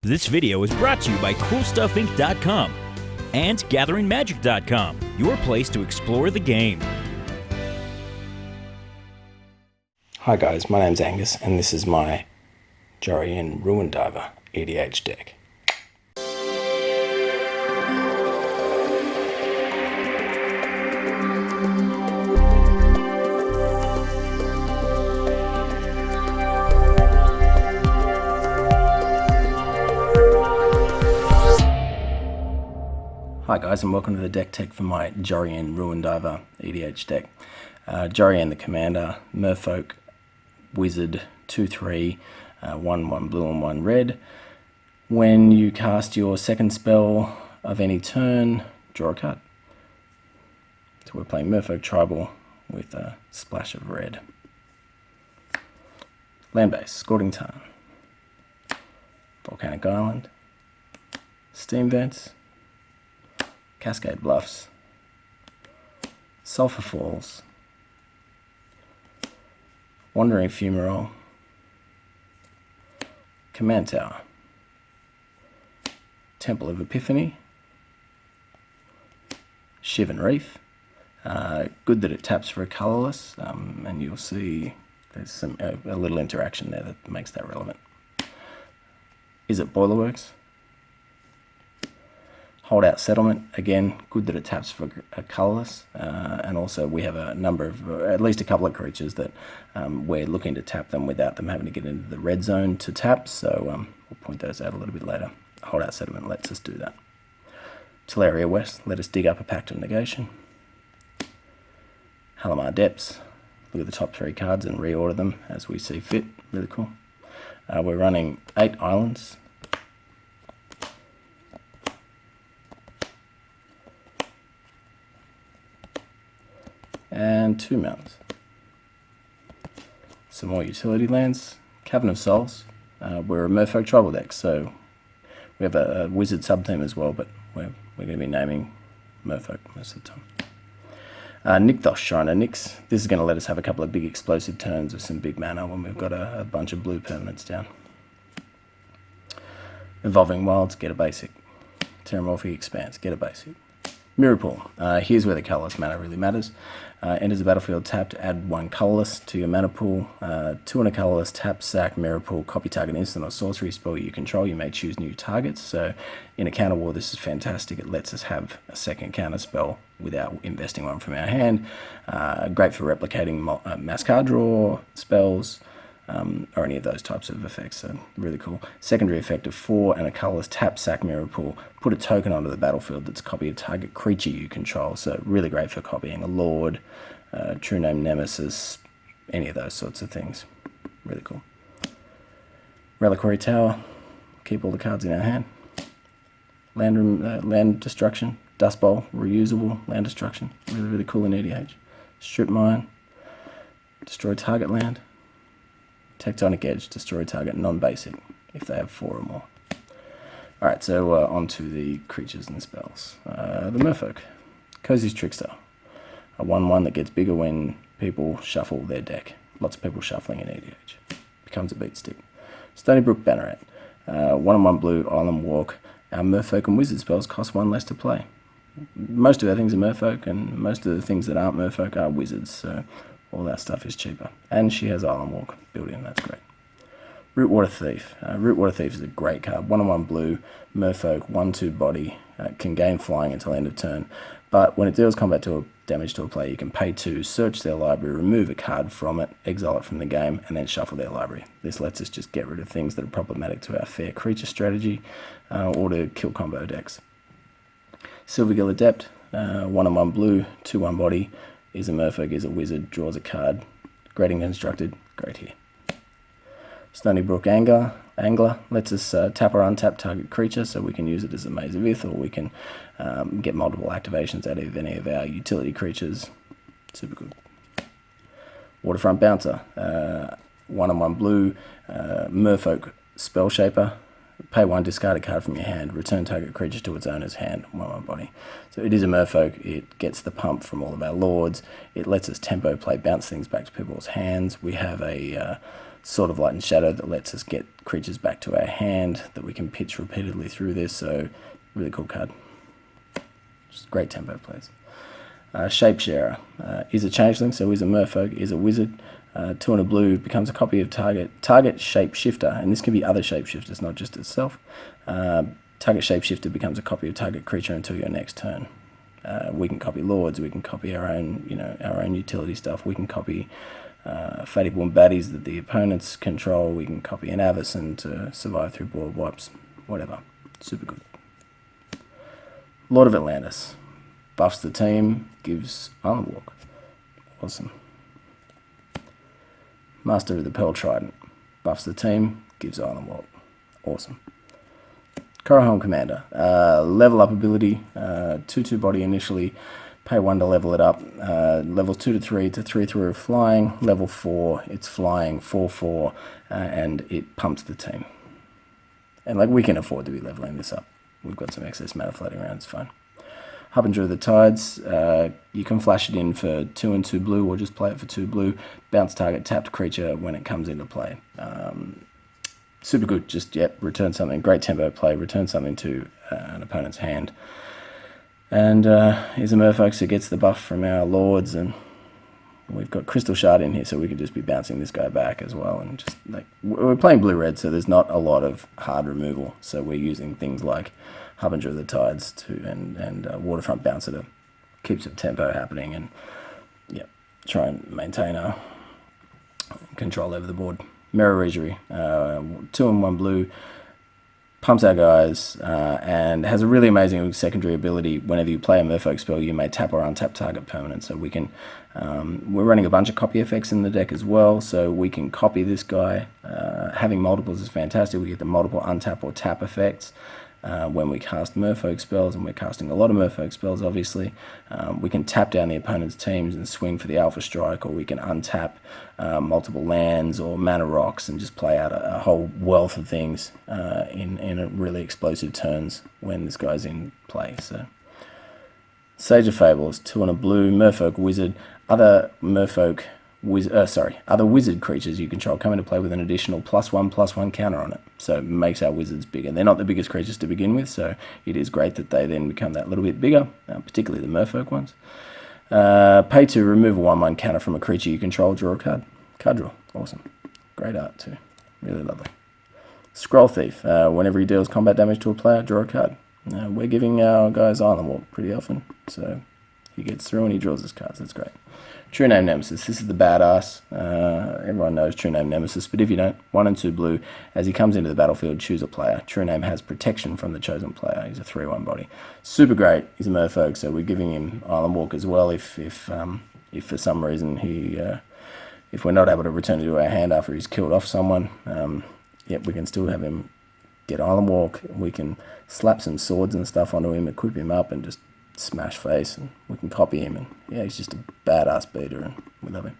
This video is brought to you by CoolStuffInc.com and GatheringMagic.com, your place to explore the game. Hi guys, my name's Angus and this is my Jori and Ruin Diver EDH deck. Hi guys and welcome to the deck tech for my Jori and Ruin Diver EDH deck. Jori and the Commander, Merfolk, Wizard, 2/3, 1/1 blue and 1 red. When you cast your second spell of any turn, draw a card. So we're playing Merfolk Tribal with a splash of red. Land base, Scalding Tarn, Volcanic Island, Steam Vents, Cascade Bluffs, Sulfur Falls, Wandering Fumarole, Command Tower, Temple of Epiphany, Shivan Reef. Good that it taps for a colourless, and you'll see there's a little interaction there that makes that relevant. Izzet Boilerworks, Holdout Settlement, again, good that it taps for a colourless, and also we have a number of, at least a couple of creatures that we're looking to tap them without them having to get into the red zone to tap, so we'll point those out a little bit later. Holdout Settlement lets us do that. Tolaria West, let us dig up a Pact of Negation. Halimar Depths, look at the top 3 cards and reorder them as we see fit, really cool. We're running 8 islands, and 2 mountains. Some more utility lands. Cavern of Souls. We're a Merfolk Tribal deck, so we have a Wizard sub-team as well, but we're going to be naming Merfolk most of the time. Nykthos Shrine of Nyx. This is going to let us have a couple of big explosive turns with some big mana when we've got a bunch of blue permanents down. Evolving Wilds, get a basic. Terramorphic Expanse, get a basic. Mirror Pool. Here's where the colourless mana really matters. Enters the battlefield tapped, add 1 colourless to your mana pool. 2 and a colourless, tap, sack, Mirror Pool, copy target instant or sorcery spell you control. You may choose new targets. So in a counter war, this is fantastic. It lets us have a second counter spell without investing one from our hand. Great for replicating mass card draw spells. Or any of those types of effects, so really cool. Secondary effect of 4 and a colourless, tap, sack, Mirror Pool. Put a token onto the battlefield that's a copy of target creature you control, so really great for copying a Lord, True Name Nemesis, any of those sorts of things. Really cool. Reliquary Tower, keep all the cards in our hand. Land Destruction, Dust Bowl, reusable land destruction, really cool in EDH. Strip Mine, destroy target land. Tectonic Edge, destroy target non-basic, if they have 4 or more. Alright, so on to the creatures and spells. The Merfolk, Cozy's Trickster, a 1/1 that gets bigger when people shuffle their deck. Lots of people shuffling in EDH. Becomes a beat stick. Stonybrook Banneret, 1/1 blue, Island Walk. Our Merfolk and Wizard spells cost 1 less to play. Most of our things are Merfolk, and most of the things that aren't Merfolk are Wizards, so all that stuff is cheaper. And she has Island Walk built in, that's great. Rootwater Thief. Rootwater Thief is a great card. 1/1 blue, Merfolk, 1/2 body, can gain flying until end of turn. But when it deals combat damage to a player, you can pay 2, search their library, remove a card from it, exile it from the game, and then shuffle their library. This lets us just get rid of things that are problematic to our fair creature strategy, or to kill combo decks. Silvergill Adept, 1/1 blue, 2/1 body, is a Merfolk, is a Wizard, draws a card. Grading constructed, great here. Stonybrook Angler lets us tap or untap target creature, so we can use it as a Maze of Ith, or we can get multiple activations out of any of our utility creatures. Super good. Waterfront Bouncer, 1/1 blue, Merfolk Spell Shaper. Pay 1, discard a card from your hand, return target creature to its owner's hand, 1/1 body. So it is a Merfolk, it gets the pump from all of our lords, it lets us tempo play, bounce things back to people's hands. We have a Sword of Light and Shadow that lets us get creatures back to our hand that we can pitch repeatedly through this, so really cool card. Just great tempo plays. Shapesharer is a changeling, so is a merfolk, is a wizard. 2 and a blue, becomes a copy of target shapeshifter, and this can be other shapeshifters, not just itself. Target shapeshifter becomes a copy of target creature until your next turn. We can copy lords, we can copy our own utility stuff, we can copy Fatiborn baddies that the opponents control, we can copy an Avacyn to survive through board wipes, whatever. Super good. Lord of Atlantis. Buffs the team, gives Island Walk. Awesome. Master of the Pearl Trident. Buffs the team, gives Island Walk. Awesome. Coralhelm Commander. Level up ability, 2/2 body initially, pay 1 to level it up. Levels 2 to 3 to 3/3 of flying. Level 4, it's flying 4/4, and it pumps the team. And like, we can afford to be leveling this up. We've got some excess mana floating around, it's fine. Harbinger of the Tides, you can flash it in for 2 and 2 blue, or just play it for 2 blue. Bounce target tapped creature when it comes into play. Super good, just, return something. Great tempo play, return something to an opponent's hand. And is a merfolk, so gets the buff from our lords, and we've got Crystal Shard in here, so we could just be bouncing this guy back as well. And just, like, we're playing blue-red, so there's not a lot of hard removal. So we're using things like Harbinger of the Tides and Waterfront Bouncer to keep some tempo happening, and try and maintain our control over the board. Merrow Reejerey, 2 and 1 blue, pumps our guys, and has a really amazing secondary ability. Whenever you play a merfolk spell, you may tap or untap target permanent. So we can, we're running a bunch of copy effects in the deck as well, so we can copy this guy. Having multiples is fantastic. We get the multiple untap or tap effects. When we cast merfolk spells, and we're casting a lot of merfolk spells, obviously, we can tap down the opponent's teams and swing for the Alpha Strike, or we can untap multiple lands or mana rocks and just play out a whole wealth of things in a really explosive turns when this guy's in play. So, Sage of Fables, 2 and a blue, merfolk wizard. Other wizard creatures you control come into play with an additional +1/+1 counter on it. So it makes our wizards bigger. They're not the biggest creatures to begin with, so it is great that they then become that little bit bigger, particularly the merfolk ones. Pay 2, remove a 1/1 counter from a creature you control, draw a card. Card draw, awesome. Great art too, really lovely. Scroll Thief, whenever he deals combat damage to a player, draw a card. We're giving our guys Island Walk pretty often, so he gets through and he draws his cards, that's great. True Name Nemesis, this is the badass. Everyone knows True Name Nemesis, but if you don't, 1 and 2 blue, as he comes into the battlefield, choose a player. True Name has protection from the chosen player. He's a 3/1 body. Super great. He's a merfolk, so we're giving him Island Walk as well if for some reason if we're not able to return it to our hand after he's killed off someone, we can still have him get Island Walk. We can slap some swords and stuff onto him, equip him up, and just smash face, and we can copy him, and he's just a badass beater, and we love him.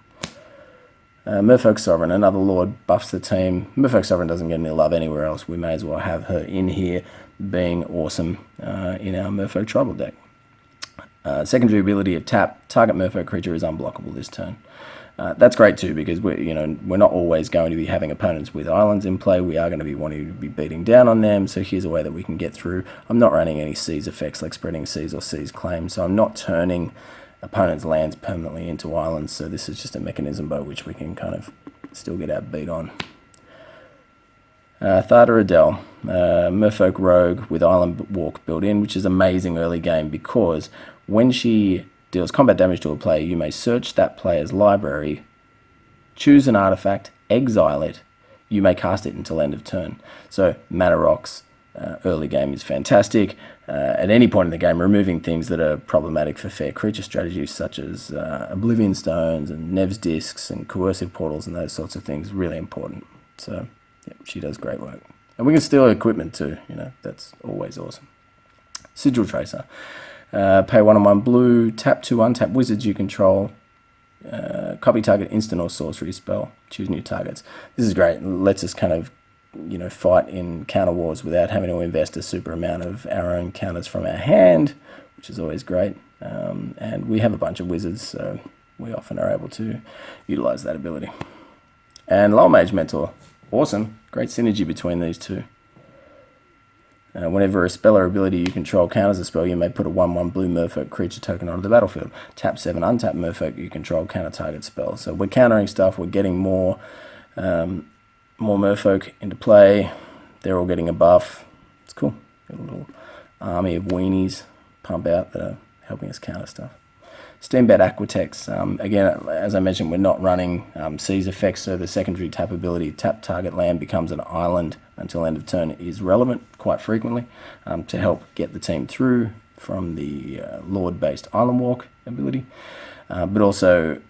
Merfolk Sovereign, another lord, buffs the team. Merfolk Sovereign doesn't get any love anywhere else. We may as well have her in here being awesome in our Merfolk tribal deck. Secondary ability of tap, target merfolk creature is unblockable this turn. That's great too, because we're not always going to be having opponents with islands in play. We are going to be wanting to be beating down on them, so here's a way that we can get through. I'm not running any seize effects like spreading seas or seize claims, so I'm not turning opponents' lands permanently into islands, so this is just a mechanism by which we can kind of still get our beat on. Thada Adele, Merfolk Rogue with Island Walk built in, which is amazing early game, because when she deals combat damage to a player, you may search that player's library, choose an artifact, exile it, you may cast it until end of turn. So mana rocks early game is fantastic. At any point in the game, removing things that are problematic for fair creature strategies, such as Oblivion Stones and Nev's Discs and Coercive Portals and those sorts of things, really important. So she does great work. And we can steal her equipment too, that's always awesome. Sigil Tracer. Pay 1 and 1 blue, tap 2 untap wizards you control, copy target instant or sorcery spell, choose new targets. This is great. It lets us kind of, fight in counter wars without having to invest a super amount of our own counters from our hand, which is always great. And we have a bunch of wizards, so we often are able to utilize that ability. And Lullmage Mentor. Awesome. Great synergy between these two. Whenever a spell or ability you control counters a spell, you may put a 1/1 blue Merfolk creature token onto the battlefield. Tap 7 untap Merfolk you control counter target spell. So we're countering stuff. We're getting more Merfolk into play. They're all getting a buff. It's cool. Got a little army of weenies pump out that are helping us counter stuff. Streambed Aquitects. Again, as I mentioned, we're not running Seize effects, so the secondary tap ability, tap target land becomes an island until end of turn, is relevant quite frequently to help get the team through from the Lord-based Island Walk ability. But also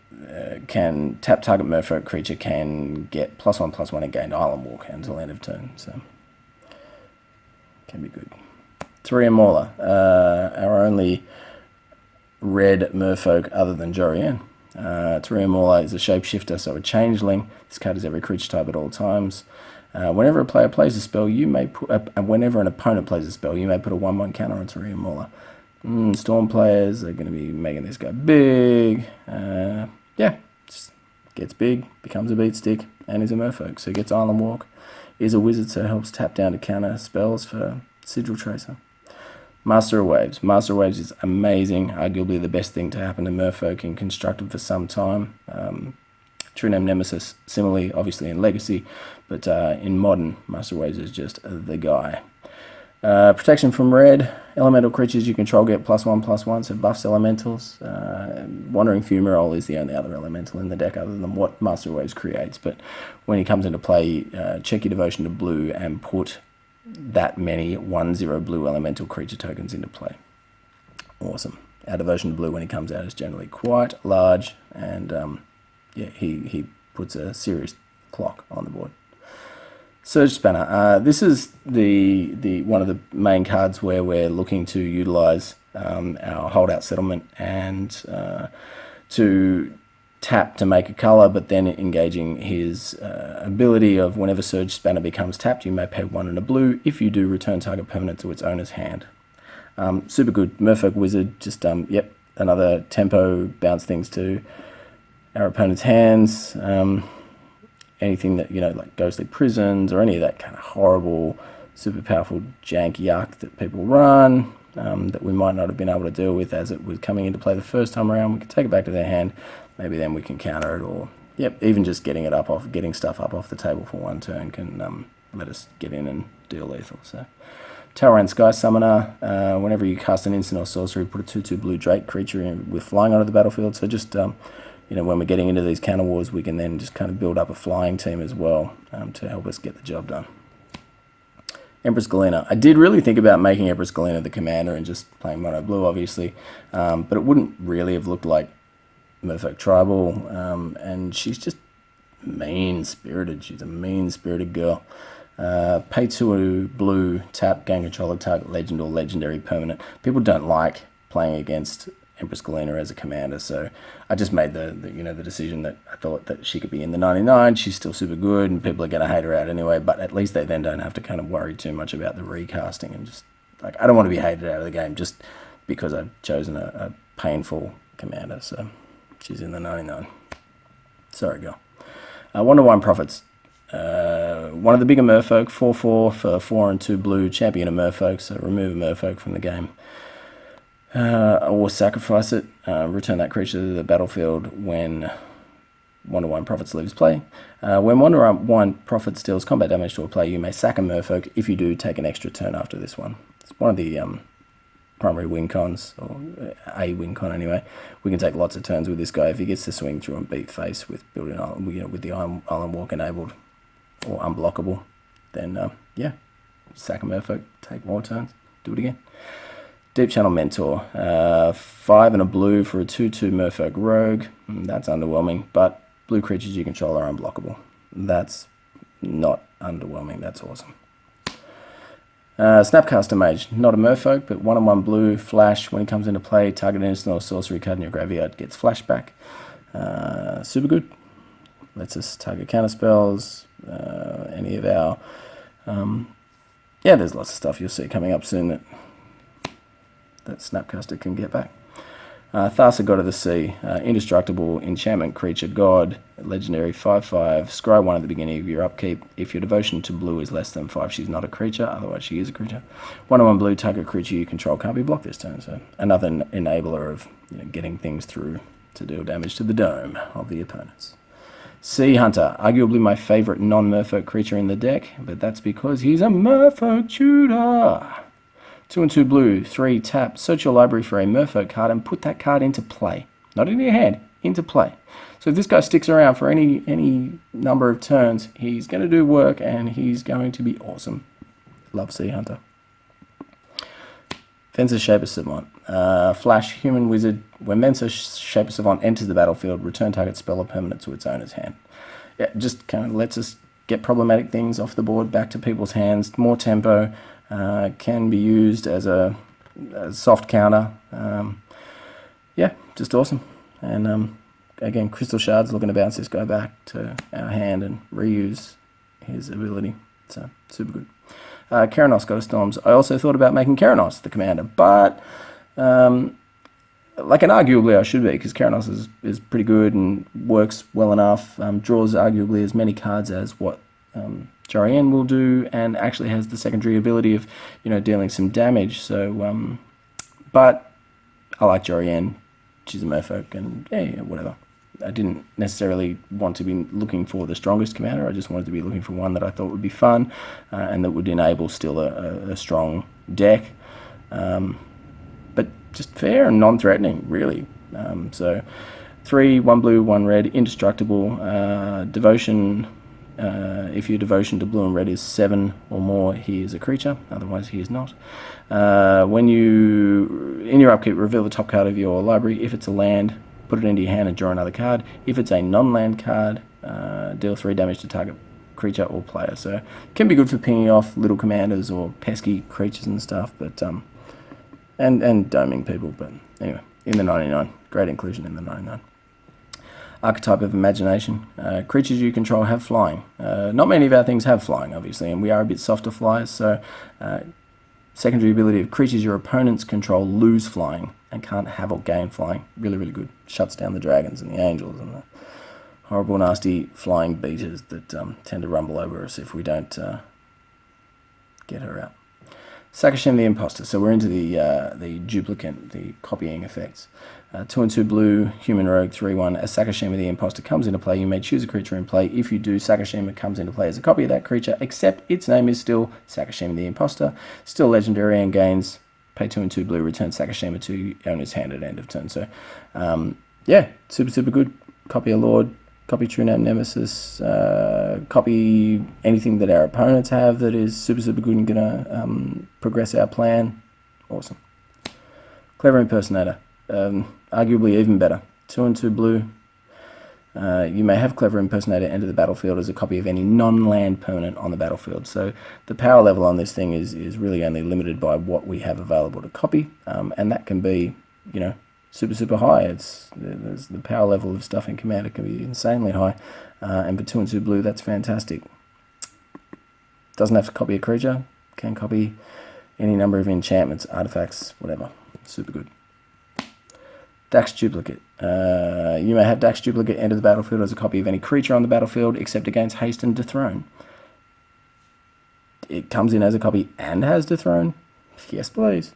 can tap target Merfolk creature can get +1/+1 and gain Island Walk until end of turn, so can be good. Taurean Mauler, our only red Merfolk other than Jori. Taurean Mauler is a shapeshifter, so a changeling. This card is every creature type at all times. Whenever a player plays a spell, you may put whenever an opponent plays a spell, you may put a 1/1 counter on Taurean Mauler. Storm players are going to be making this guy big. Yeah, just gets big, becomes a beat stick, and is a Merfolk. So gets Island Walk, is a wizard, so helps tap down to counter spells for Sigil Tracer. Master of Waves. Master of Waves is amazing, arguably the best thing to happen to Merfolk in Constructed for some time. True Name Nemesis, similarly, obviously in Legacy, but in Modern, Master of Waves is just the guy. Protection from red. Elemental creatures you control get +1/+1, so buffs elementals. Wandering Fumarole is the only other elemental in the deck other than what Master of Waves creates, but when he comes into play, check your devotion to blue and put that many 1/0 blue elemental creature tokens into play. Awesome. Our devotion to blue when he comes out is generally quite large, and yeah, he puts a serious clock on the board. Surge Spanner. This is the one of the main cards where we're looking to utilize our Holdout Settlement and to tap to make a color, but then engaging his ability of whenever Surge Spanner becomes tapped, you may pay 1 and a blue. If you do, return target permanent to its owner's hand. Super good. Merfolk Wizard, just, yep, another tempo, bounce things to our opponent's hands. Anything that, you know, like Ghostly Prisons or any of that kind of horrible, super powerful jank yuck that people run, that we might not have been able to deal with as it was coming into play the first time around. We can take it back to their hand. Maybe then we can counter it, or yep, even just getting stuff up off the table for one turn can let us get in and deal lethal. So, Taurean Sky Summoner. Whenever you cast an instant or sorcery, put a 2/2 blue Drake creature with flying onto the battlefield. So just you know, when we're getting into these counter wars, we can then just kind of build up a flying team as well to help us get the job done. Empress Galina. I did really think about making Empress Galina the commander and just playing mono blue, obviously, but it wouldn't really have looked like Merfolk Tribal, and she's just mean-spirited. She's a mean-spirited girl. Pay 2 blue, tap, gain control of target legend or legendary permanent. People don't like playing against Empress Galina as a commander, so I just made the decision that I thought that she could be in the 99. She's still super good, and people are going to hate her out anyway, but at least they then don't have to kind of worry too much about the recasting, and just, like, I don't want to be hated out of the game just because I've chosen a painful commander, so she's in the 99. Sorry, girl. Wanderwine Prophets. One of the bigger Merfolk, 4/4 for 4 and 2 blue, champion of Merfolk, so remove a Merfolk from the game. Or sacrifice it, return that creature to the battlefield when Wanderwine Prophets leaves play. When Wanderwine Prophets deals combat damage to a player, you may sack a Merfolk. If you do, take an extra turn after this one. It's one of the primary win cons, or a win con anyway. We can take lots of turns with this guy. If he gets to swing through and beat face with building, with the Island Walk enabled or unblockable, then yeah, sack a Merfolk, take more turns, do it again. Deepchannel Mentor, 5 and a blue for a 2/2 Merfolk Rogue. That's underwhelming, but blue creatures you control are unblockable. That's not underwhelming, that's awesome. Snapcaster Mage, not a Merfolk, but 1 and 1 blue, flash. When he comes into play, target instant or sorcery card in your graveyard gets flashback. Super good. Lets us target counter spells, any of our... yeah, there's lots of stuff you'll see coming up soon that Snapcaster can get back. Thassa, God of the Sea, indestructible enchantment creature, god, legendary 5/5. Scry 1 at the beginning of your upkeep. If your devotion to blue is less than 5, she's not a creature, otherwise she is a creature. 1/1 blue, target creature you control can't be blocked this turn. So another enabler of getting things through to deal damage to the dome of the opponents. Sea Hunter, arguably my favourite non-Merfolk creature in the deck, but that's because he's a Merfolk tutor. 2 and 2 blue, 3 tap, search your library for a Merfolk card and put that card into play. Not in your hand, into play. So if this guy sticks around for any number of turns, he's going to do work and he's going to be awesome. Love Sea Hunter. Mensa Shaper Savant. Flash, Human Wizard. When Mensa Shaper Savant enters the battlefield, return target spell or permanent to its owner's hand. Yeah, just kind of lets us get problematic things off the board back to people's hands. More tempo. Can be used as a soft counter. Yeah, just awesome. And again, Crystal Shard's looking to bounce this guy back to our hand and reuse his ability. So, super good. Keranos, God of Storms. I also thought about making Keranos the commander, but and arguably I should be, because Keranos is pretty good and works well enough, draws arguably as many cards as what Jori will do, and actually has the secondary ability of, dealing some damage. So, but I like Jori. She's a Merfolk, and yeah, whatever. I didn't necessarily want to be looking for the strongest commander. I just wanted to be looking for one that I thought would be fun, and that would enable still a strong deck, but just fair and non-threatening, really. So 3, 1 blue, 1 red, indestructible, devotion. If your devotion to blue and red is 7 or more, he is a creature, otherwise he is not. When you, in your upkeep, reveal the top card of your library. If it's a land, put it into your hand and draw another card. If it's a non-land card, deal 3 damage to target creature or player. So can be good for pinging off little commanders or pesky creatures and stuff, but and doming people. But anyway, in the 99, great inclusion in the 99. Archetype of Imagination. Creatures you control have flying. Not many of our things have flying, obviously, and we are a bit softer flyers, so secondary ability of creatures your opponents control lose flying and can't have or gain flying. Really, really good. Shuts down the dragons and the angels and the horrible, nasty flying beaters that tend to rumble over us if we don't get her out. Sakashim the Imposter. So we're into the duplicate, the copying effects. 2 and 2 blue, human rogue, 3/1. As Sakashima the Imposter comes into play, you may choose a creature in play. If you do, Sakashima comes into play as a copy of that creature, except its name is still Sakashima the Imposter. Still legendary and gains. Pay 2 and 2 blue, return Sakashima to owner's hand at end of turn. So, yeah, super, super good. Copy a Lord, copy True Name Nemesis, copy anything that our opponents have that is super, super good and going to progress our plan. Awesome. Clever Impersonator. Arguably even better. 2 and 2 blue. You may have Clever Impersonator enter the battlefield as a copy of any non-land permanent on the battlefield. So the power level on this thing is really only limited by what we have available to copy, and that can be, super, super high. There's the power level of stuff in Commander can be insanely high, and for 2 and 2 blue, that's fantastic. Doesn't have to copy a creature. Can copy any number of enchantments, artifacts, whatever. Super good. Dax Duplicate. You may have Dax Duplicate enter the battlefield as a copy of any creature on the battlefield, except against haste and dethrone. It comes in as a copy and has dethrone? Yes, please.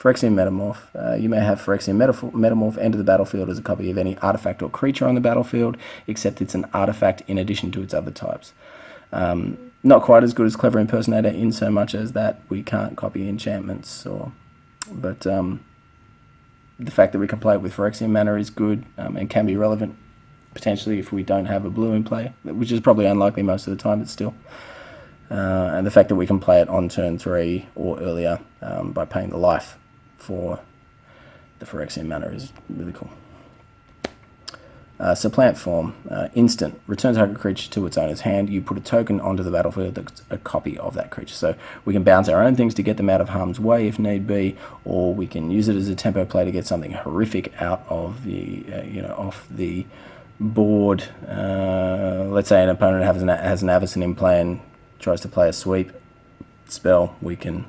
Phyrexian Metamorph. You may have Phyrexian Metamorph enter the battlefield as a copy of any artifact or creature on the battlefield, except it's an artifact in addition to its other types. Not quite as good as Clever Impersonator in so much as that we can't copy enchantments, but the fact that we can play it with Phyrexian Mana is good, and can be relevant potentially if we don't have a blue in play, which is probably unlikely most of the time, but still. And the fact that we can play it on turn 3 or earlier by paying the life for the Phyrexian Mana is really cool. Supplant Form. Instant. Return target creature to its owner's hand. You put a token onto the battlefield that's a copy of that creature. So we can bounce our own things to get them out of harm's way if need be, or we can use it as a tempo play to get something horrific out of the, off the board. Let's say an opponent has an Avacyn in play and tries to play a sweep spell. We can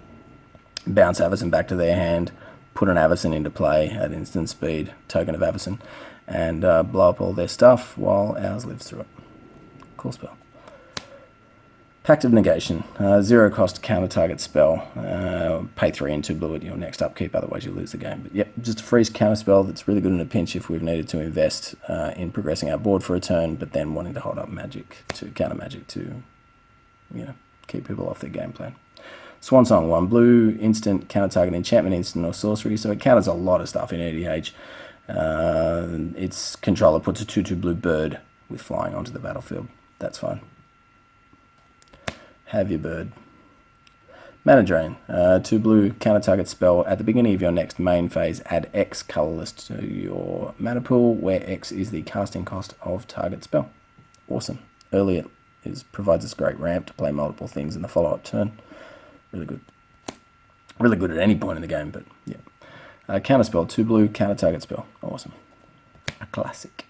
bounce Avacyn back to their hand, put an Avacyn into play at instant speed, token of Avacyn, and blow up all their stuff while ours lives through it. Cool spell. Pact of Negation, 0 cost counter target spell, pay 3 and 2 blue at your next upkeep, otherwise you lose the game. But yep, just a freeze counter spell that's really good in a pinch if we've needed to invest in progressing our board for a turn, but then wanting to hold up magic, to counter magic to, you know, keep people off their game plan. Swan Song, 1 blue, instant, counter target enchantment, instant or sorcery, so it counters a lot of stuff in EDH. Its controller puts a 2/2 blue bird with flying onto the battlefield. That's fine. Have your bird. Mana Drain, 2 blue, counter target spell. At the beginning of your next main phase, add X colorless to your mana pool, where X is the casting cost of target spell. Awesome. Early it provides us great ramp to play multiple things in the follow-up turn. Really good. Really good at any point in the game, but yeah. Counter spell, 2 blue, counter target spell. Awesome. A classic.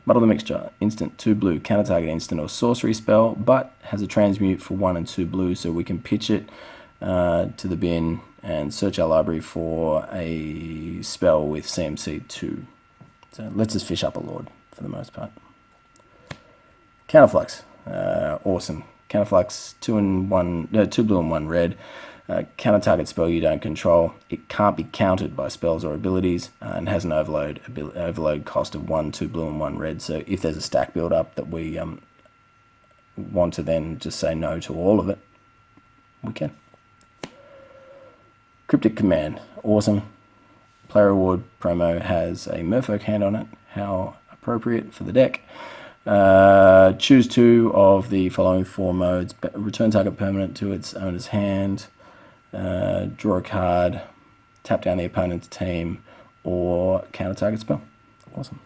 Muddle the Mixture, instant, 2 blue, counter target instant or sorcery spell, but has a transmute for 1 and 2 blue, so we can pitch it to the bin and search our library for a spell with CMC 2. So it lets us fish up a Lord for the most part. Counterflux, awesome. Counterflux, 2 blue and 1 red. Counter target spell you don't control. It can't be countered by spells or abilities, and has an overload cost of 1, 2 blue and 1 red. So if there's a stack build up that we want to then just say no to all of it, we can. Cryptic Command, awesome. Player reward promo has a Merfolk hand on it. How appropriate for the deck. Choose 2 of the following 4 modes. Return target permanent to its owner's hand. Draw a card, tap down the opponent's team, or counter target spell. Awesome.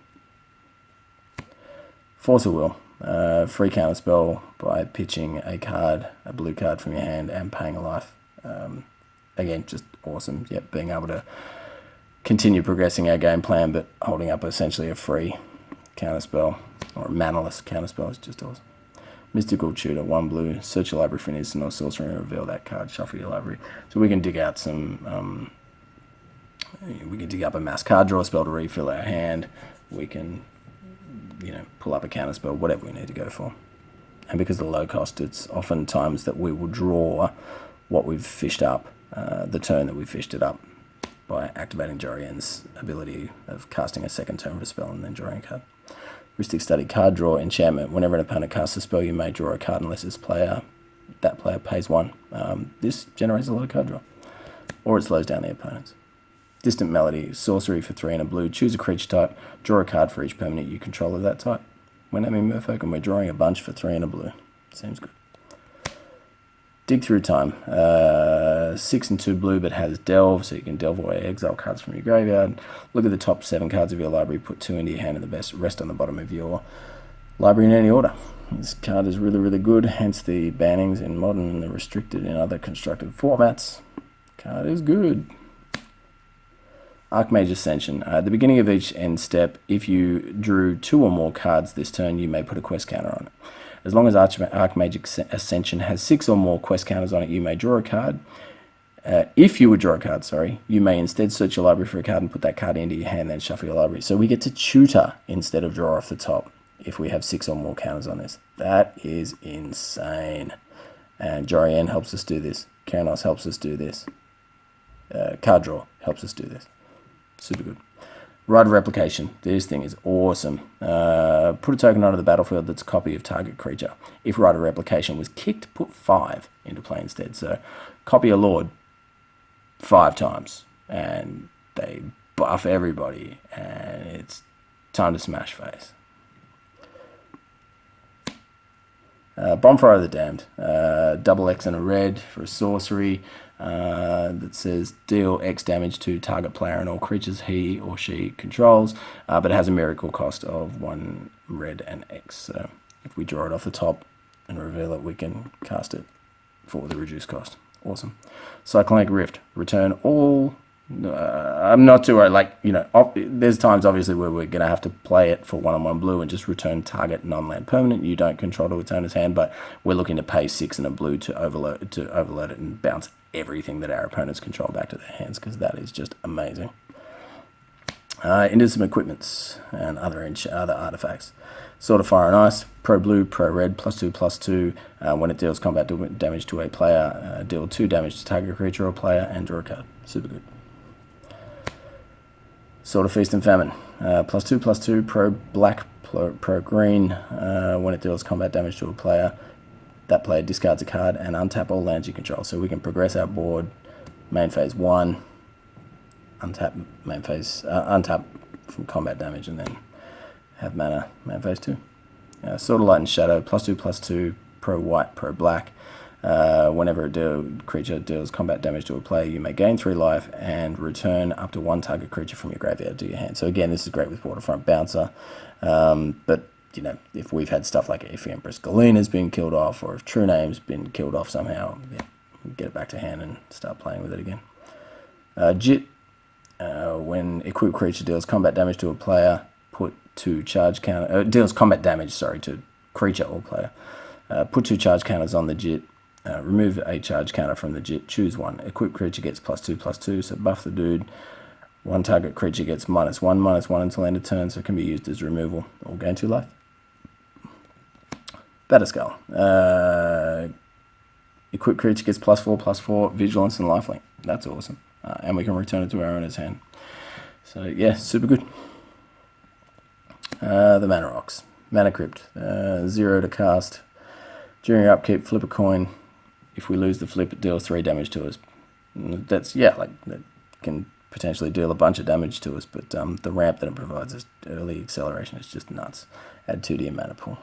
Force of Will, free counter spell by pitching a card, a blue card from your hand, and paying a life. Again, just awesome. Yep, being able to continue progressing our game plan, but holding up essentially a free counter spell or a manaless counter spell is just awesome. Mystical Tutor, 1 blue, search your library for an instant or sorcery and reveal that card, shuffle your library. So we can dig out some, we can dig up a mass card draw spell to refill our hand. We can, you know, pull up a counter spell, whatever we need to go for. And because of the low cost, it's often times that we will draw what we've fished up, the turn that we fished it up, by activating Jori's ability of casting a second turn of a spell and then drawing a card. Heuristic Study, card draw, enchantment. Whenever an opponent casts a spell, you may draw a card unless that player pays 1. This generates a lot of card draw. Or it slows down the opponents. Distant Melody, sorcery for 3 and a blue. Choose a creature type, draw a card for each permanent you control of that type. We're naming Merfolk and we're drawing a bunch for 3 and a blue. Seems good. Dig Through Time, 6 and 2 blue, but has Delve, so you can delve away exile cards from your graveyard. Look at the top 7 cards of your library, put 2 into your hand, and the rest on the bottom of your library in any order. This card is really, really good, hence the bannings in Modern and the restricted in other constructed formats. Card is good. Archmage Ascension. At the beginning of each end step, if you drew 2 or more cards this turn, you may put a quest counter on it. As long as Archmage Ascension has 6 or more quest counters on it, you may draw a card. If you would draw a card, you may instead search your library for a card and put that card into your hand, then shuffle your library. So we get to tutor instead of draw off the top if we have 6 or more counters on this. That is insane. And Jori helps us do this. Keranos helps us do this. Card draw helps us do this. Super good. Rite of Replication. This thing is awesome. Put a token onto the battlefield that's a copy of target creature. If Rite of Replication was kicked, put 5 into play instead. So copy a Lord 5 times and they buff everybody and it's time to smash face. Bonfire of the Damned. Double X and a red for a sorcery. That says deal X damage to target player and all creatures he or she controls, but it has a miracle cost of 1 red and X. So if we draw it off the top and reveal it, we can cast it for the reduced cost. Awesome. Cyclonic Rift. Return all. I'm not too worried. Like, you know, there's times obviously where we're going to have to play it for 1/1 blue and just return target non-land permanent you don't control to return his hand, but we're looking to pay 6 and a blue to overload it and bounce everything that our opponents control back to their hands, because that is just amazing. Into some equipments and other artifacts. Sword of Fire and Ice, Pro Blue, Pro Red, +2/+2. When it deals combat damage to a player, deal 2 damage to target creature or player, and draw a card. Super good. Sword of Feast and Famine, +2/+2, Pro Black, Pro Green. When it deals combat damage to a player, that player discards a card and untap all lands you control. So we can progress our board, main phase 1, untap from combat damage, and then have mana main phase 2. Sword of Light and Shadow, +2/+2, Pro White, Pro Black. Whenever a creature deals combat damage to a player, you may gain 3 life and return up to 1 target creature from your graveyard to your hand. So again, this is great with Waterfront Bouncer, but you know, if we've had stuff like if Empress Galina has been killed off, or if True Name's been killed off somehow, yeah, get it back to hand and start playing with it again. Jit, when equipped creature deals combat damage to a player, put 2 charge counter deals combat damage, to creature or player. Put 2 charge counters on the Jit. Remove a charge counter from the Jit. Choose 1. Equipped creature gets +2/+2, so buff the dude. 1 target creature gets -1/-1 until end of turn, so it can be used as removal or gain 2 life. Batterskull. Equipped creature gets +4/+4, Vigilance and Lifelink. That's awesome. And we can return it to our owner's hand. So yeah, super good. The Mana Rocks. Mana Crypt. 0 to cast. During your upkeep, flip a coin. If we lose the flip, it deals 3 damage to us. That can potentially deal a bunch of damage to us, but the ramp that it provides us, early acceleration, is just nuts. Add 2 to your mana pool.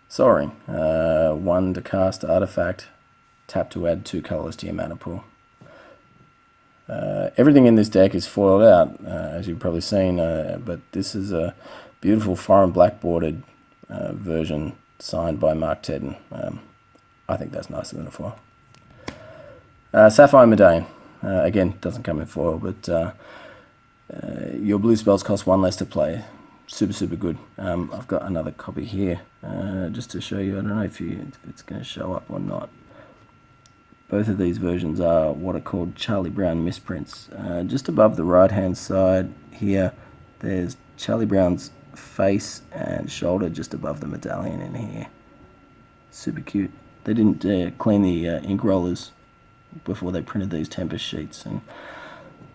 Soul Ring. 1 to cast artifact. Tap to add 2 colors to your mana pool. Everything in this deck is foiled out, as you've probably seen, but this is a beautiful foreign black bordered version signed by Mark Tedden. I think that's nicer than a foil. Sapphire Medallion. Again, doesn't come in foil, but your blue spells cost 1 less to play. Super, super good. I've got another copy here just to show you. I don't know if it's going to show up or not. Both of these versions are what are called Charlie Brown misprints. Just above the right-hand side here, there's Charlie Brown's face and shoulder just above the medallion in here. Super cute. They didn't clean the ink rollers before they printed these Tempest sheets, and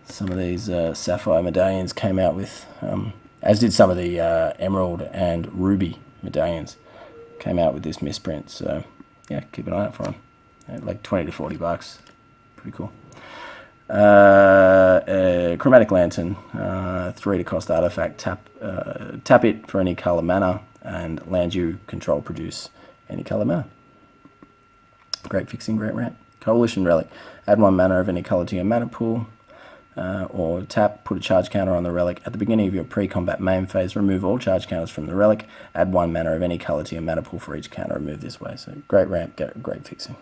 some of these sapphire medallions came out with, as did some of the emerald and ruby medallions, came out with this misprint. So yeah, keep an eye out for them. Like $20 to $40, pretty cool. Chromatic Lantern, 3 to cost artifact. Tap it for any color mana, and land you control produce any color mana. Great fixing, great ramp. Coalition Relic, add 1 mana of any color to your mana pool, or tap, put a charge counter on the relic. At the beginning of your pre-combat main phase, remove all charge counters from the relic. Add 1 mana of any color to your mana pool for each counter removed this way. So great ramp, great fixing.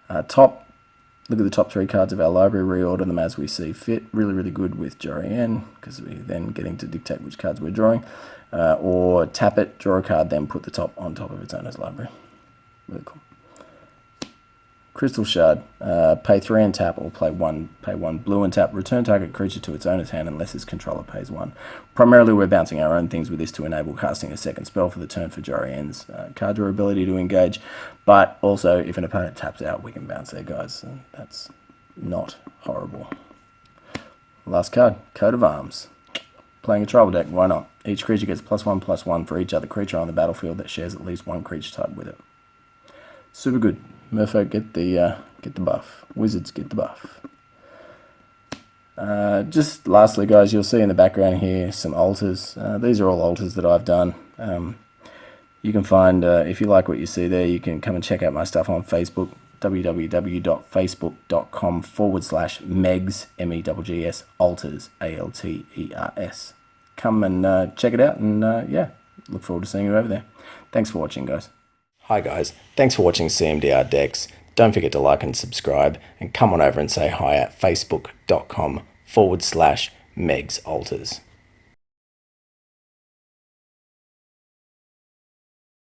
Look at the top 3 cards of our library, reorder them as we see fit. Really, really good with Jori, because we're then getting to dictate which cards we're drawing. Or tap it, draw a card, then put the top on top of its owner's library. Really cool. Crystal Shard. Pay 3 and tap, or pay 1 blue and tap. Return target creature to its owner's hand unless its controller pays 1. Primarily, we're bouncing our own things with this to enable casting a second spell for the turn for Jori's card draw ability to engage. But also, if an opponent taps out, we can bounce their guys. And that's not horrible. Last card, Coat of Arms. Playing a tribal deck, why not? Each creature gets +1/+1 for each other creature on the battlefield that shares at least 1 creature type with it. Super good. Merfolk get the buff. Wizards get the buff. Just lastly, guys, you'll see in the background here some altars. These are all altars that I've done. You can find, if you like what you see there, you can come and check out my stuff on Facebook, www.facebook.com/Megs, MEGGS, altars, ALTERS. Come and check it out, and yeah, look forward to seeing you over there. Thanks for watching, guys. Hi guys, thanks for watching CMDR Decks. Don't forget to like and subscribe, and come on over and say hi at facebook.com/Megs Altars.